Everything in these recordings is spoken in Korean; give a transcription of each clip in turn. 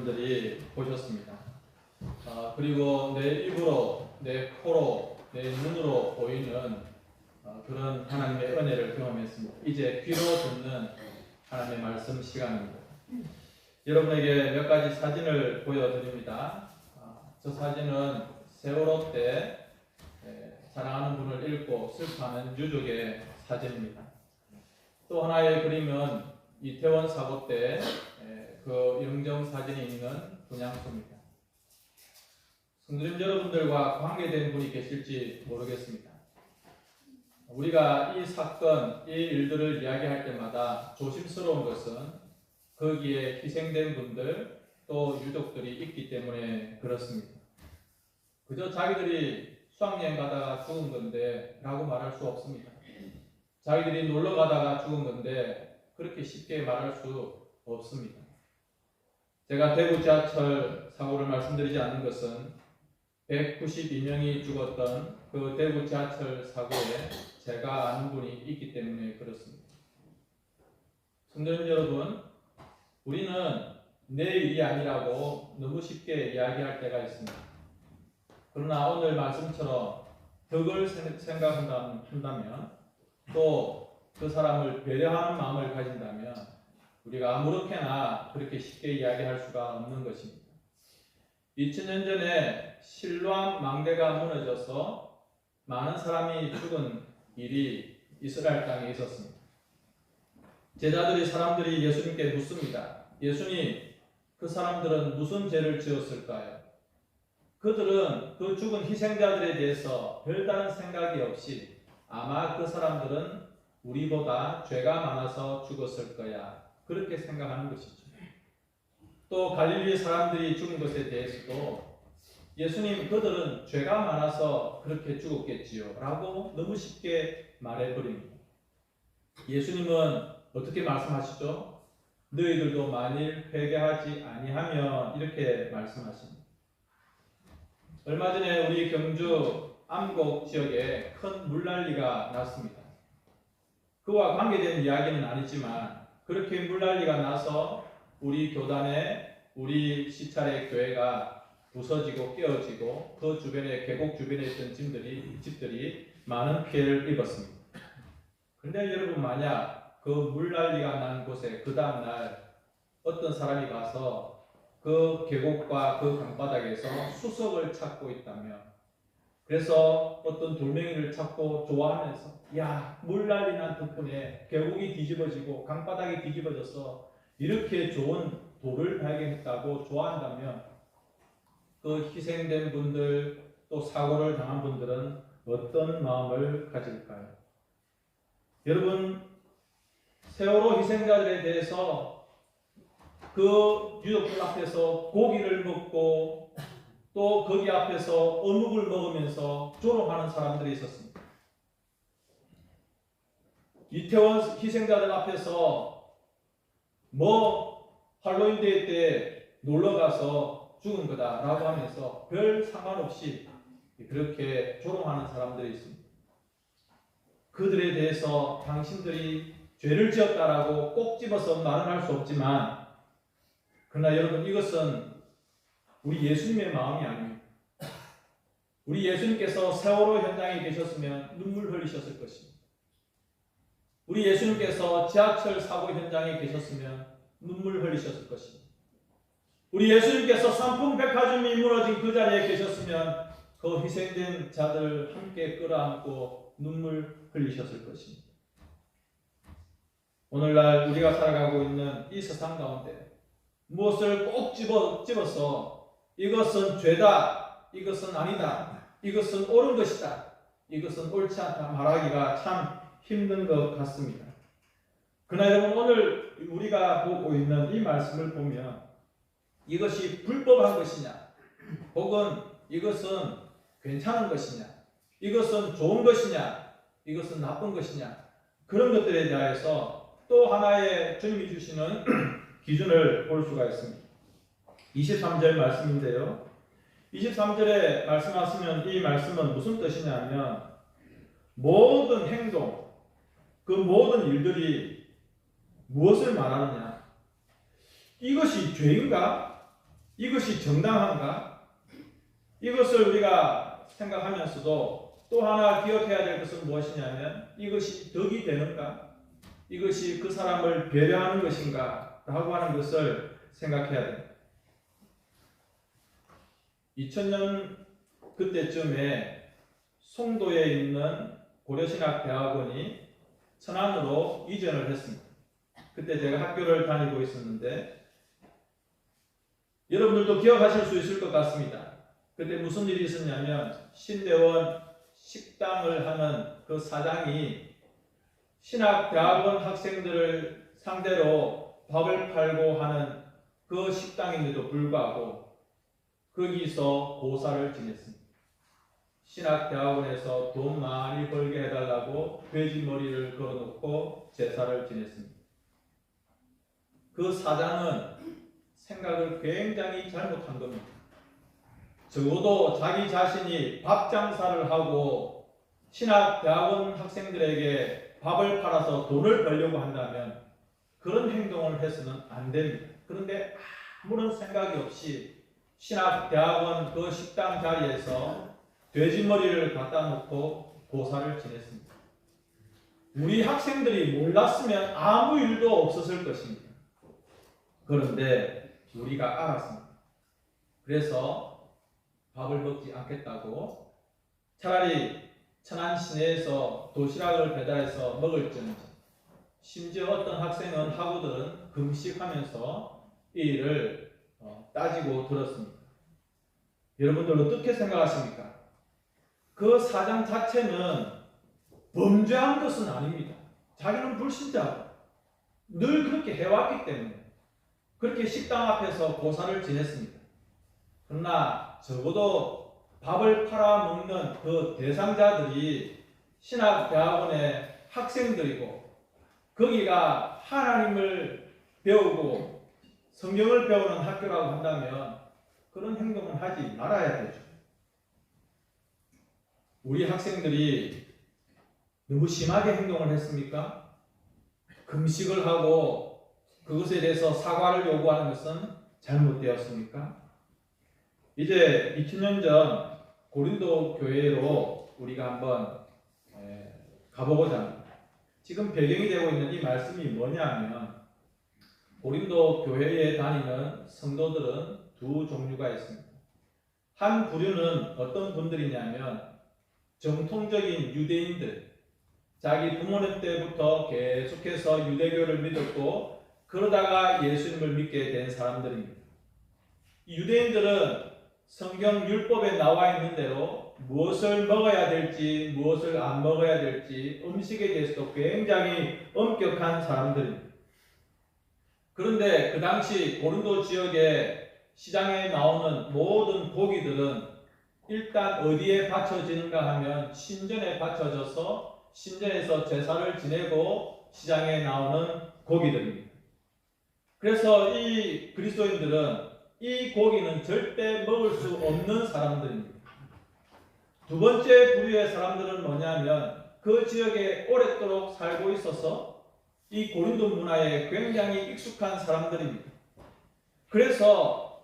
여러분들이 보셨습니다. 그리고 내 입으로, 내 코로, 내 눈으로 보이는 그런 하나님의 은혜를 경험했습니다. 이제 귀로 듣는 하나님의 말씀 시간입니다. 여러분에게 몇 가지 사진을 보여드립니다. 저 사진은 세월호 때 사랑하는 분을 잃고 슬퍼하는 유족의 사진입니다. 또 하나의 그림은 이태원 사고 때 그 영정 사진이 있는 분향소입니다. 성도님 여러분들과 관계된 분이 계실지 모르겠습니다. 우리가 이 사건, 이 일들을 이야기할 때마다 조심스러운 것은 거기에 희생된 분들 또 유족들이 있기 때문에 그렇습니다. 그저 자기들이 수학여행 가다가 죽은 건데 라고 말할 수 없습니다. 자기들이 놀러 가다가 죽은 건데 그렇게 쉽게 말할 수 없습니다. 제가 대구 지하철 사고를 말씀드리지 않는 것은 192명이 죽었던 그 대구 지하철 사고에 제가 아는 분이 있기 때문에 그렇습니다. 성도님 여러분, 우리는 내 일이 아니라고 너무 쉽게 이야기할 때가 있습니다. 그러나 오늘 말씀처럼 덕을 생각한다면 또 그 사람을 배려하는 마음을 가진다면 우리가 아무렇게나 그렇게 쉽게 이야기할 수가 없는 것입니다. 2000년 전에 실로암 망대가 무너져서 많은 사람이 죽은 일이 이스라엘 땅에 있었습니다. 제자들이 사람들이 예수님께 묻습니다. 예수님, 그 사람들은 무슨 죄를 지었을까요? 그들은 그 죽은 희생자들에 대해서 별다른 생각이 없이 아마 그 사람들은 우리보다 죄가 많아서 죽었을 거야. 그렇게 생각하는 것이죠. 또 갈릴리 사람들이 죽은 것에 대해서도 예수님, 그들은 죄가 많아서 그렇게 죽었겠지요 라고 너무 쉽게 말해버립니다. 예수님은 어떻게 말씀하시죠? 너희들도 만일 회개하지 아니하면 이렇게 말씀하십니다. 얼마 전에 우리 경주 암곡 지역에 큰 물난리가 났습니다. 그와 관계된 이야기는 아니지만 그렇게 물난리가 나서 우리 교단에 우리 시찰의 교회가 부서지고 깨어지고 그 주변에 계곡 주변에 있던 집들이 많은 피해를 입었습니다. 그런데 여러분, 만약 그 물난리가 난 곳에 그 다음날 어떤 사람이 가서 그 계곡과 그 강바닥에서 수석을 찾고 있다면, 그래서 어떤 돌멩이를 찾고 좋아하면서 야, 물난리 난 덕분에 계곡이 뒤집어지고 강바닥이 뒤집어져서 이렇게 좋은 돌을 발견했다고 좋아한다면 그 희생된 분들 또 사고를 당한 분들은 어떤 마음을 가질까요? 여러분, 세월호 희생자들에 대해서 그 유족들 앞에서 고기를 먹고 또 거기 앞에서 어묵을 먹으면서 조롱하는 사람들이 있었습니다. 이태원 희생자들 앞에서 할로윈 데이 때 놀러가서 죽은 거다라고 하면서 별 상관없이 그렇게 조롱하는 사람들이 있습니다. 그들에 대해서 당신들이 죄를 지었다라고 꼭 집어서 말은 할 수 없지만, 그러나 여러분, 이것은 우리 예수님의 마음이 아닙니다. 우리 예수님께서 세월호 현장에 계셨으면 눈물 흘리셨을 것입니다. 우리 예수님께서 지하철 사고 현장에 계셨으면 눈물 흘리셨을 것입니다. 우리 예수님께서 삼풍백화점이 무너진 그 자리에 계셨으면 그 희생된 자들 함께 끌어안고 눈물 흘리셨을 것입니다. 오늘날 우리가 살아가고 있는 이 세상 가운데 무엇을 꼭 집어서 이것은 죄다, 이것은 아니다, 이것은 옳은 것이다, 이것은 옳지 않다 말하기가 참 힘든 것 같습니다. 그러나 여러분, 오늘 우리가 보고 있는 이 말씀을 보면 이것이 불법한 것이냐, 혹은 이것은 괜찮은 것이냐, 이것은 좋은 것이냐, 이것은 나쁜 것이냐, 그런 것들에 대해서 또 하나의 주님이 주시는 기준을 볼 수가 있습니다. 23절 말씀인데요. 23절에 말씀하시면 이 말씀은 무슨 뜻이냐면 모든 행동, 그 모든 일들이 무엇을 말하느냐? 이것이 죄인가? 이것이 정당한가? 이것을 우리가 생각하면서도 또 하나 기억해야 될 것은 무엇이냐면 이것이 덕이 되는가? 이것이 그 사람을 배려하는 것인가? 라고 하는 것을 생각해야 됩니다. 2000년 그때쯤에 송도에 있는 고려신학대학원이 천안으로 이전을 했습니다. 그때 제가 학교를 다니고 있었는데 여러분들도 기억하실 수 있을 것 같습니다. 그때 무슨 일이 있었냐면 신대원 식당을 하는 그 사장이 신학대학원 학생들을 상대로 밥을 팔고 하는 그 식당인데도 불구하고 거기서 고사를 지냈습니다. 신학대학원에서 돈 많이 벌게 해달라고 돼지 머리를 걸어놓고 제사를 지냈습니다. 그 사장은 생각을 굉장히 잘못한 겁니다. 적어도 자기 자신이 밥 장사를 하고 신학대학원 학생들에게 밥을 팔아서 돈을 벌려고 한다면 그런 행동을 해서는 안 됩니다. 그런데 아무런 생각이 없이 신학대학원 그 식당 자리에서 돼지머리를 갖다 놓고 고사를 지냈습니다. 우리 학생들이 몰랐으면 아무 일도 없었을 것입니다. 그런데 우리가 알았습니다. 그래서 밥을 먹지 않겠다고 차라리 천안 시내에서 도시락을 배달해서 먹을지언정, 심지어 어떤 학생은 학우들은 금식하면서 이 일을 따지고 들었습니다. 여러분들 어떻게 생각하십니까? 그 사장 자체는 범죄한 것은 아닙니다. 자기는 불신자고 늘 그렇게 해왔기 때문에 그렇게 식당 앞에서 고사를 지냈습니다. 그러나 적어도 밥을 팔아먹는 그 대상자들이 신학대학원의 학생들이고 거기가 하나님을 배우고 성경을 배우는 학교라고 한다면 그런 행동은 하지 말아야 되죠. 우리 학생들이 너무 심하게 행동을 했습니까? 금식을 하고 그것에 대해서 사과를 요구하는 것은 잘못되었습니까? 이제 2000년 전 고린도 교회로 우리가 한번 가보고자 합니다. 지금 배경이 되고 있는 이 말씀이 뭐냐면 고린도 교회에 다니는 성도들은 두 종류가 있습니다. 한 부류는 어떤 분들이냐면 정통적인 유대인들, 자기 부모님 때부터 계속해서 유대교를 믿었고 그러다가 예수님을 믿게 된 사람들입니다. 이 유대인들은 성경 율법에 나와 있는 대로 무엇을 먹어야 될지 무엇을 안 먹어야 될지 음식에 대해서도 굉장히 엄격한 사람들입니다. 그런데 그 당시 고린도 지역의 시장에 나오는 모든 고기들은 일단 어디에 바쳐지는가 하면 신전에 바쳐져서 신전에서 제사를 지내고 시장에 나오는 고기들입니다. 그래서 이 그리스도인들은 이 고기는 절대 먹을 수 없는 사람들입니다. 두 번째 부류의 사람들은 뭐냐면 그 지역에 오랫도록 살고 있어서 이 고린도 문화에 굉장히 익숙한 사람들입니다. 그래서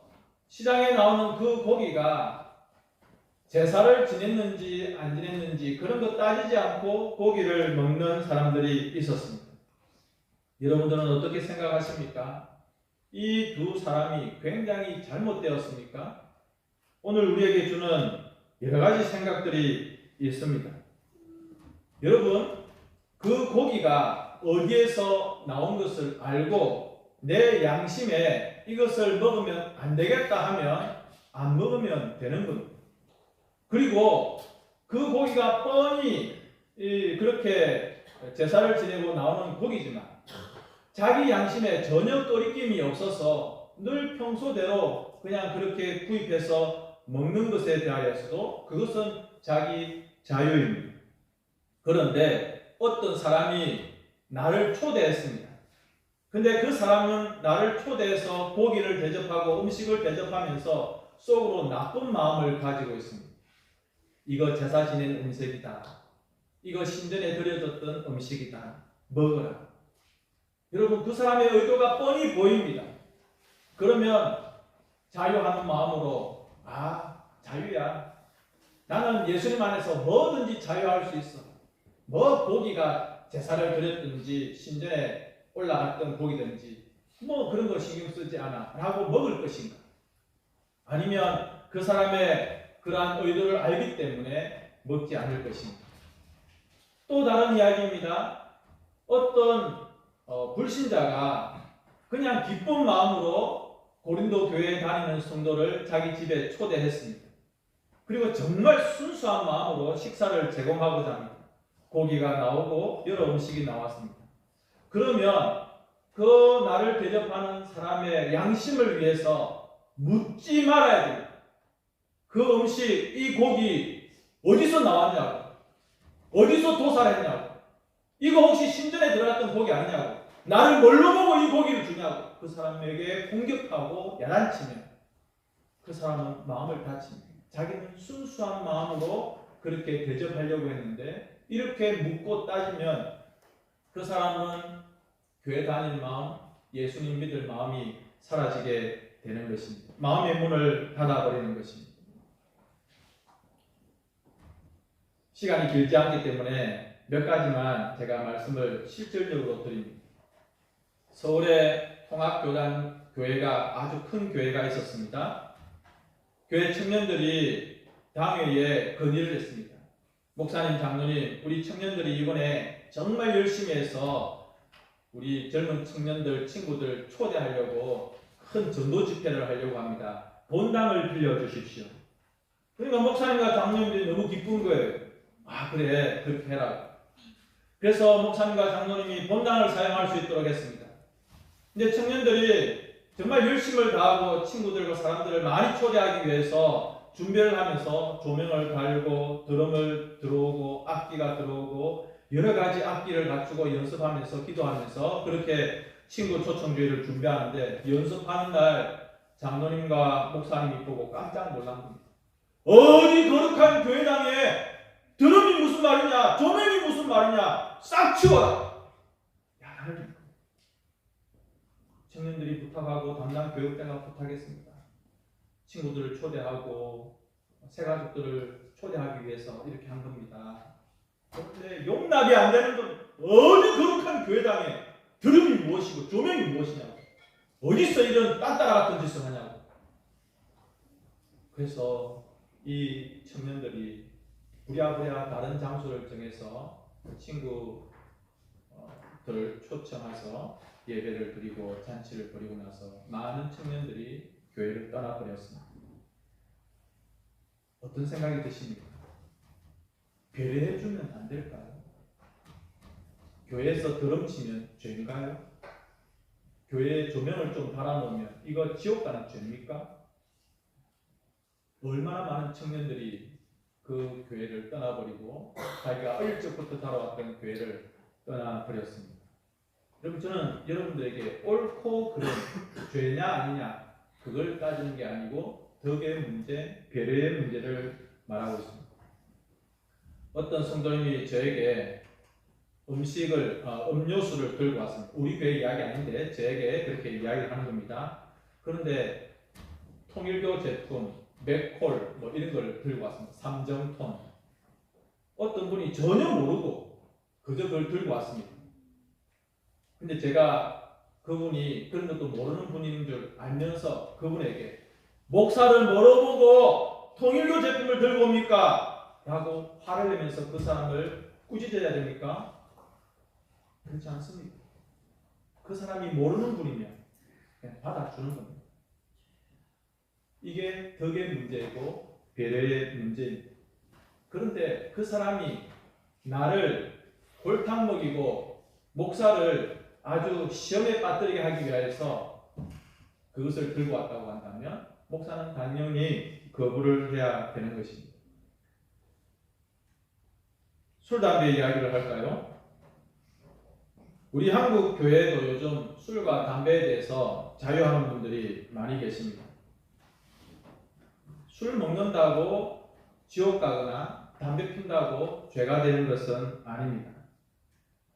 시장에 나오는 그 고기가 제사를 지냈는지 안 지냈는지 그런 거 따지지 않고 고기를 먹는 사람들이 있었습니다. 여러분들은 어떻게 생각하십니까? 이 두 사람이 굉장히 잘못되었습니까? 오늘 우리에게 주는 여러 가지 생각들이 있습니다. 여러분, 그 고기가 어디에서 나온 것을 알고 내 양심에 이것을 먹으면 안 되겠다 하면 안 먹으면 되는 겁니다. 그리고 그 고기가 뻔히 그렇게 제사를 지내고 나오는 고기지만 자기 양심에 전혀 꺼리낌이 없어서 늘 평소대로 그냥 그렇게 구입해서 먹는 것에 대하여서도 그것은 자기 자유입니다. 그런데 어떤 사람이 나를 초대했습니다. 근데 그 사람은 나를 초대해서 고기를 대접하고 음식을 대접하면서 속으로 나쁜 마음을 가지고 있습니다. 이거 제사 지낸 음식이다. 이거 신전에 드려졌던 음식이다. 먹어라. 여러분 그 사람의 의도가 뻔히 보입니다. 그러면 자유하는 마음으로 자유야. 나는 예수님 안에서 뭐든지 자유할 수 있어. 뭐 고기가 제사를 드렸든지 신전에 올라갔던 고기든지 뭐 그런 거 신경 쓰지 않아 라고 먹을 것인가? 아니면 그 사람의 그러한 의도를 알기 때문에 먹지 않을 것인가? 또 다른 이야기입니다. 어떤 불신자가 그냥 기쁜 마음으로 고린도 교회에 다니는 성도를 자기 집에 초대했습니다. 그리고 정말 순수한 마음으로 식사를 제공하고자 합니다. 고기가 나오고 여러 음식이 나왔습니다. 그러면 그 나를 대접하는 사람의 양심을 위해서 묻지 말아야 됩니다. 그 음식, 이 고기 어디서 나왔냐고, 어디서 도살했냐고, 이거 혹시 신전에 들어갔던 고기 아니냐고, 나를 뭘로 보고 이 고기를 주냐고 그 사람에게 공격하고 야단치면 그 사람은 마음을 다칩니다. 자기는 순수한 마음으로 그렇게 대접하려고 했는데 이렇게 묻고 따지면 그 사람은 교회 다닐 마음, 예수님 믿을 마음이 사라지게 되는 것입니다. 마음의 문을 닫아버리는 것입니다. 시간이 길지 않기 때문에 몇 가지만 제가 말씀을 실질적으로 드립니다. 서울에 통합교단 교회가 아주 큰 교회가 있었습니다. 교회 청년들이 당회에 건의를 했습니다. 목사님, 장로님, 우리 청년들이 이번에 정말 열심히 해서 우리 젊은 청년들, 친구들 초대하려고 큰 전도 집회를 하려고 합니다. 본당을 빌려주십시오. 그러니까 목사님과 장로님들이 너무 기쁜 거예요. 그래, 그렇게 해라. 그래서 목사님과 장로님이 본당을 사용할 수 있도록 했습니다. 근데 청년들이 정말 열심을 다하고 친구들과 사람들을 많이 초대하기 위해서 준비를 하면서 조명을 달고 드럼을 들어오고 악기가 들어오고 여러 가지 악기를 갖추고 연습하면서 기도하면서 그렇게 친구 초청주의를 준비하는데 연습하는 날 장로님과 목사님이 보고 깜짝 놀란 겁니다. 어디 거룩한 교회당에 드럼이 무슨 말이냐, 조명이 무슨 말이냐, 싹 치워라. 청년들이 부탁하고 담당 교육자가 부탁했습니다. 친구들을 초대하고 새 가족들을 초대하기 위해서 이렇게 한 겁니다. 그런데 용납이 안 되는 건 어디 거룩한 교회당에 드럼이 무엇이고 조명이 무엇이냐고, 어디서 이런 딴따라 같은 짓을 하냐고. 그래서 이 청년들이 부랴부랴 다른 장소를 정해서 친구들 초청해서 예배를 드리고 잔치를 벌이고 나서 많은 청년들이 교회를 떠나버렸습니다. 어떤 생각이 드십니까? 배려해주면 안 될까요? 교회에서 드럼 치면 죄인가요? 교회에 조명을 좀 달아놓으면 이거 지옥 가는 죄입니까? 얼마나 많은 청년들이 그 교회를 떠나버리고 자기가 어릴 적부터 다뤄왔던 교회를 떠나버렸습니다. 여러분, 저는 여러분들에게 옳고 그른 죄냐 아니냐 그걸 따지는 게 아니고 덕의 문제, 배려의 문제를 말하고 있습니다. 어떤 성도님이 저에게 음료수를 들고 왔습니다. 우리 교회 이야기 아닌데 저에게 그렇게 이야기를 하는 겁니다. 그런데 통일교 제품, 맥콜 뭐 이런 걸 들고 왔습니다. 삼정톤. 어떤 분이 전혀 모르고 그저 그걸 들고 왔습니다. 근데 제가 그분이 그런 것도 모르는 분인 줄 알면서 그분에게 목사를 뭐로 보고 통일교 제품을 들고 옵니까? 라고 화를 내면서 그 사람을 꾸짖어야 됩니까? 그렇지 않습니다. 그 사람이 모르는 분이면 그냥 받아주는 겁니다. 이게 덕의 문제이고 배려의 문제입니다. 그런데 그 사람이 나를 골탕 먹이고 목사를 아주 시험에 빠뜨리게 하기 위해서 그것을 들고 왔다고 한다면 목사는 당연히 거부를 해야 되는 것입니다. 술, 담배 이야기를 할까요? 우리 한국 교회에도 요즘 술과 담배에 대해서 자유하는 분들이 많이 계십니다. 술 먹는다고 지옥 가거나 담배 핀다고 죄가 되는 것은 아닙니다.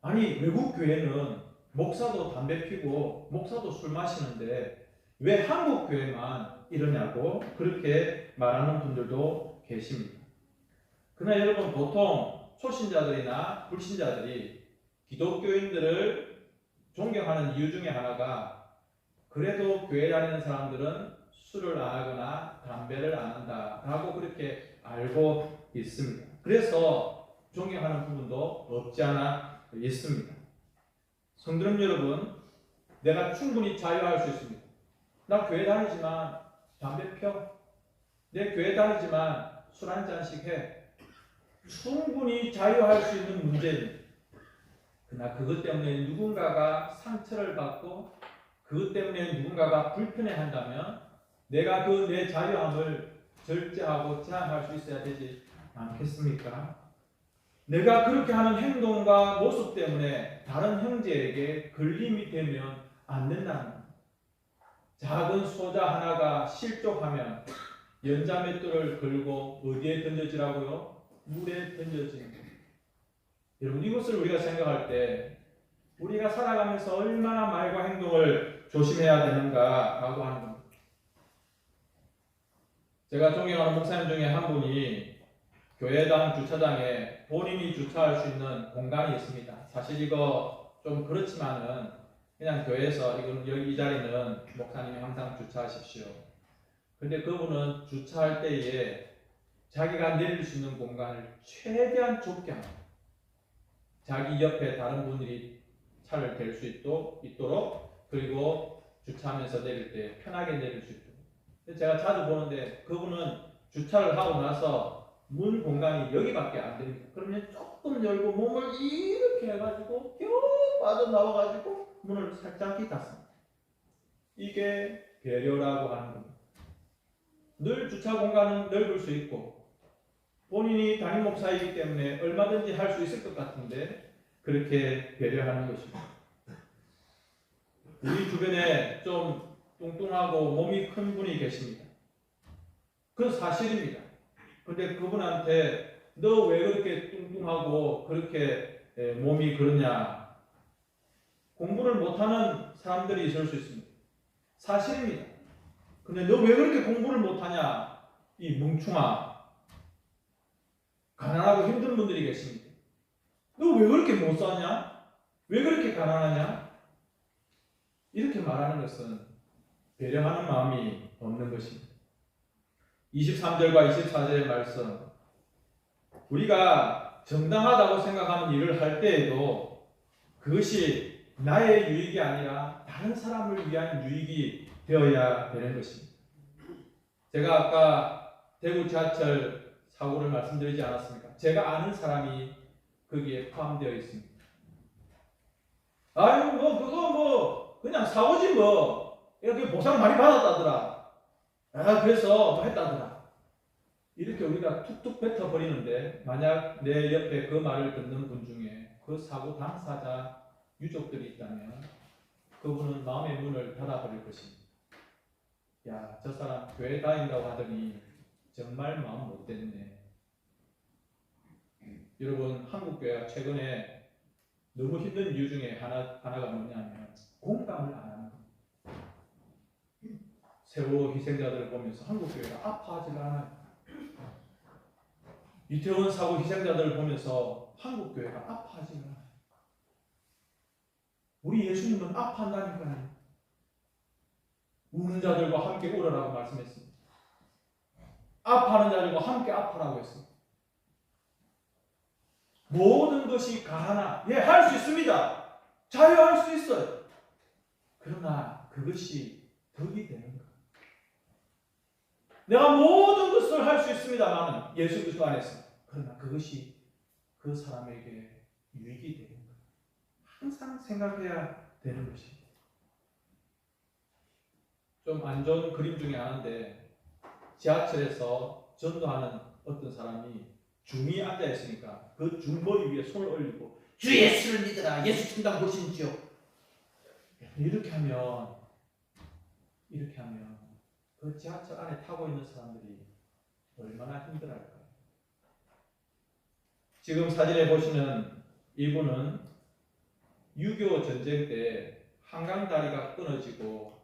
아니, 외국 교회는 목사도 담배 피고 목사도 술 마시는데 왜 한국 교회만 이러냐고 그렇게 말하는 분들도 계십니다. 그러나 여러분, 보통 초신자들이나 불신자들이 기독교인들을 존경하는 이유 중에 하나가 그래도 교회 다니는 사람들은 술을 안 하거나 담배를 안 한다라고 그렇게 알고 있습니다. 그래서 존경하는 부분도 없지 않아 있습니다. 성도님 여러분, 내가 충분히 자유할 수 있습니다. 나 교회 다니지만 담배 펴. 내 교회 다니지만 술 한 잔씩 해. 충분히 자유할 수 있는 문제입니다. 그러나 그것 때문에 누군가가 상처를 받고 그것 때문에 누군가가 불편해한다면 내가 그 내 자유함을 절제하고 제한할 수 있어야 되지 않겠습니까? 내가 그렇게 하는 행동과 모습 때문에 다른 형제에게 걸림이 되면 안 된다는 겁니다. 작은 소자 하나가 실족하면 연자맷돌을 걸고 어디에 던져지라고요? 물에 던져지는 겁니다. 여러분, 이것을 우리가 생각할 때 우리가 살아가면서 얼마나 말과 행동을 조심해야 되는가라고 하는 겁니다. 제가 존경하는 목사님 중에 한 분이 교회당 주차장에 본인이 주차할 수 있는 공간이 있습니다. 사실 이거 좀 그렇지만은 그냥 교회에서 이 자리는 목사님이 항상 주차하십시오. 근데 그분은 주차할 때에 자기가 내릴 수 있는 공간을 최대한 좁게 합니다. 자기 옆에 다른 분들이 차를 댈 수 있도록, 그리고 주차하면서 내릴 때 편하게 내릴 수 있도록. 제가 자주 보는데 그분은 주차를 하고 나서 문 공간이 여기밖에 안 됩니다. 그러면 조금 열고 몸을 이렇게 해가지고 겨우 빠져나와가지고 문을 살짝 닫습니다. 이게 배려라고 하는 겁니다. 늘 주차 공간은 넓을 수 있고 본인이 담임 목사이기 때문에 얼마든지 할 수 있을 것 같은데 그렇게 배려하는 것입니다. 우리 주변에 좀 뚱뚱하고 몸이 큰 분이 계십니다. 그건 사실입니다. 근데 그분한테 너 왜 그렇게 뚱뚱하고 그렇게 몸이 그러냐, 공부를 못하는 사람들이 있을 수 있습니다. 사실입니다. 근데 너 왜 그렇게 공부를 못하냐, 이 뭉충아, 가난하고 힘든 분들이 계십니다. 너 왜 그렇게 못 사냐? 왜 그렇게 가난하냐? 이렇게 말하는 것은 배려하는 마음이 없는 것입니다. 23절과 24절의 말씀, 우리가 정당하다고 생각하는 일을 할 때에도 그것이 나의 유익이 아니라 다른 사람을 위한 유익이 되어야 되는 것입니다. 제가 아까 대구 지하철 사고를 말씀드리지 않았습니까? 제가 아는 사람이 거기에 포함되어 있습니다. 아유, 그거 그냥 사고지 이렇게 보상 많이 받았다더라. 그래서 했다더라. 이렇게 우리가 툭툭 뱉어버리는데 만약 내 옆에 그 말을 듣는 분 중에 그 사고 당사자 유족들이 있다면 그분은 마음의 문을 닫아버릴 것입니다. 야, 저 사람 교회 다닌다고 하더니 정말 마음 못됐네. 여러분, 한국교회가 최근에 너무 힘든 이유 중에 하나가 뭐냐면 공감을 안 하는 겁니다. 세월호 희생자들을 보면서 한국교회가 아파하지 않아요. 이태원 사고 희생자들을 보면서 한국교회가 아파하지 않아요. 우리 예수님은 아파한다니까요. 우는 자들과 함께 울으라고 말씀했습니다. 아파하는 자들과 함께 아파라고 했습니다. 모든 것이 가하나, 할 수 있습니다. 자유할 수 있어요. 그러나 그것이 덕이 되는 것. 내가 모든 것을 할 수 있습니다만 예수 그리스도 안에서, 그러나 그것이 그 사람에게 유익이 되는 것. 항상 생각해야 되는 것입니다. 좀 안 좋은 그림 중에 하나인데, 지하철에서 전도하는 어떤 사람이 중이 앉아 있으니까 그 중머리 위에 손을 올리고 주 예수를 믿어라, 예수 천당 보신지요. 이렇게 하면 그 지하철 안에 타고 있는 사람들이 얼마나 힘들어할까요? 지금 사진에 보시는 이분은 6.25 전쟁 때 한강 다리가 끊어지고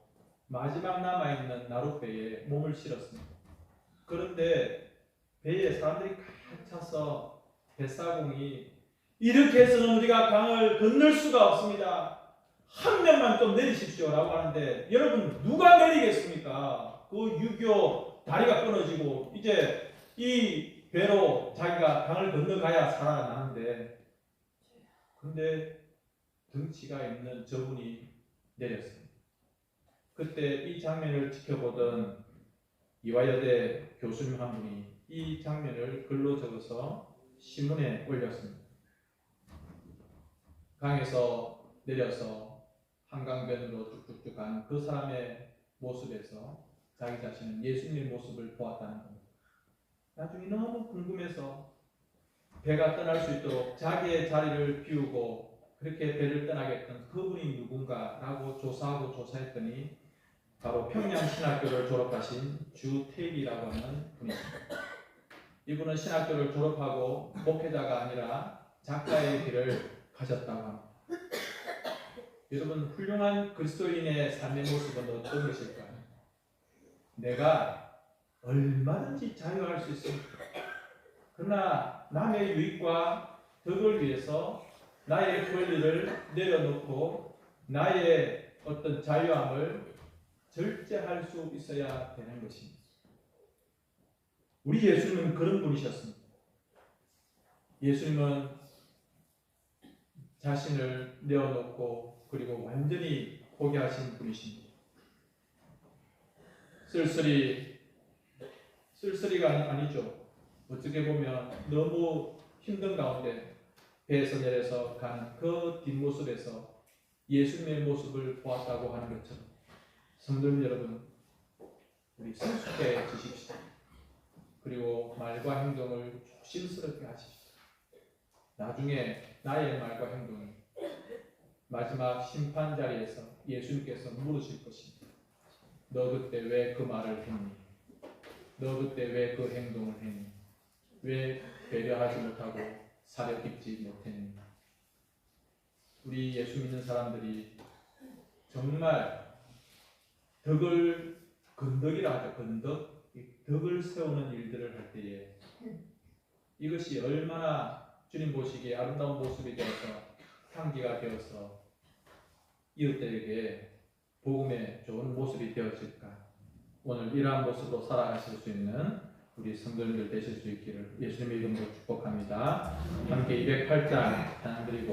마지막 남아있는 나룻배에 몸을 실었습니다. 그런데 배에 사람들이 가득 차서 뱃사공이 이렇게 해서는 우리가 강을 건널 수가 없습니다. 한 명만 좀 내리십시오라고 하는데 여러분 누가 내리겠습니까? 그 유교 다리가 끊어지고 이제 이 배로 자기가 강을 건너가야 살아나는데 근데 등치가 있는 저분이 내렸습니다. 그때 이 장면을 지켜보던 이화여대 교수님 한 분이 이 장면을 글로 적어서 신문에 올렸습니다. 강에서 내려서 한강변으로 쭉쭉쭉 간 그 사람의 모습에서 자기 자신은 예수님의 모습을 보았다는 겁니다. 나중에 너무 궁금해서 배가 떠날 수 있도록 자기의 자리를 비우고 그렇게 배를 떠나게 했던 그분이 누군가라고 조사하고 조사했더니 바로 평양신학교를 졸업하신 주태일이라고 하는 분입니다. 이분은 신학교를 졸업하고 목회자가 아니라 작가의 길을 가셨다고 합니다. 여러분 훌륭한 그리스도인의 삶의 모습은 어떤 것일까요? 내가 얼마든지 자유할 수 있습니다. 그러나 남의 유익과 덕을 위해서 나의 권리를 내려놓고 나의 어떤 자유함을 절제할 수 있어야 되는 것입니다. 우리 예수님은 그런 분이셨습니다. 예수님은 자신을 내어놓고 그리고 완전히 포기하신 분이십니다. 쓸쓸히가 아니죠. 어떻게 보면 너무 힘든 가운데 배에서 내려서 가는 그 뒷모습에서 예수님의 모습을 보았다고 하는 것처럼 성도 여러분, 우리 성숙해지십시오. 그리고 말과 행동을 조심스럽게 하십시오. 나중에 나의 말과 행동이 마지막 심판 자리에서 예수님께서 물으실 것입니다. 너 그때 왜 그 말을 했니? 너 그때 왜 그 행동을 했니? 왜 배려하지 못하고 사려 깊지 못했니? 우리 예수 믿는 사람들이 정말 덕을 건덕이라 하죠. 건덕. 덕을 세우는 일들을 할 때에 이것이 얼마나 주님 보시기에 아름다운 모습이 되어서 향기가 되어서 이웃들에게 복음의 좋은 모습이 되어질까. 오늘 이러한 모습으로 살아가실 수 있는 우리 성도님들 되실 수 있기를 예수님의 이름으로 축복합니다. 함께 208장 찬양 드리고